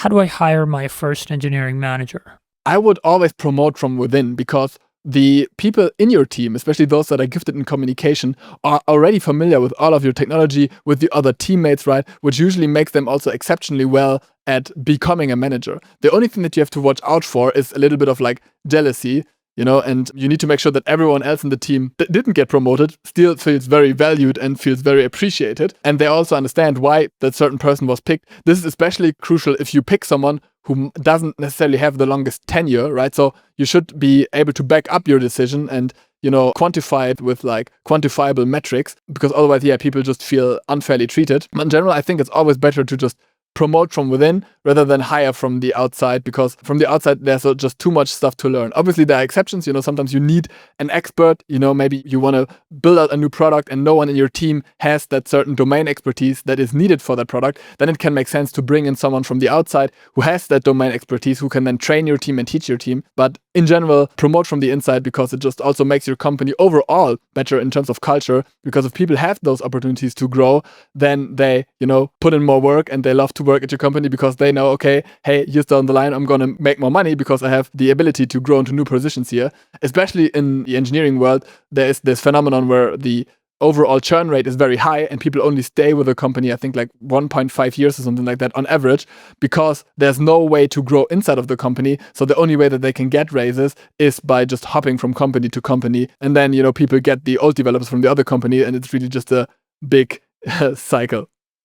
how do I hire my first engineering manager? I would always promote from within, because the people in your team, especially those that are gifted in communication, are already familiar with all of your technology, with the other teammates, right? Which usually makes them also exceptionally well at becoming a manager. The only thing that you have to watch out for is a little bit of like jealousy, and you need to make sure that everyone else in the team that didn't get promoted still feels very valued and feels very appreciated. And they also understand why that certain person was picked. This is especially crucial if you pick someone who doesn't necessarily have the longest tenure, right? So you should be able to back up your decision and, quantify it with like quantifiable metrics, because otherwise, people just feel unfairly treated. But in general, I think it's always better to just promote from within rather than hire from the outside, because from the outside there's just too much stuff to learn. Obviously there are exceptions, sometimes you need an expert, maybe you want to build out a new product and no one in your team has that certain domain expertise that is needed for that product. Then it can make sense to bring in someone from the outside who has that domain expertise, who can then train your team and teach your team. But in general, promote from the inside, because it just also makes your company overall better in terms of culture. Because if people have those opportunities to grow, then they, put in more work and they love to work at your company, because they know, okay, hey, years down the line, I'm going to make more money because I have the ability to grow into new positions here. Especially in the engineering world, there is this phenomenon where the overall churn rate is very high and people only stay with a company, I think like 1.5 years or something like that on average, because there's no way to grow inside of the company. So the only way that they can get raises is by just hopping from company to company. And then, people get the old developers from the other company, and it's really just a big cycle.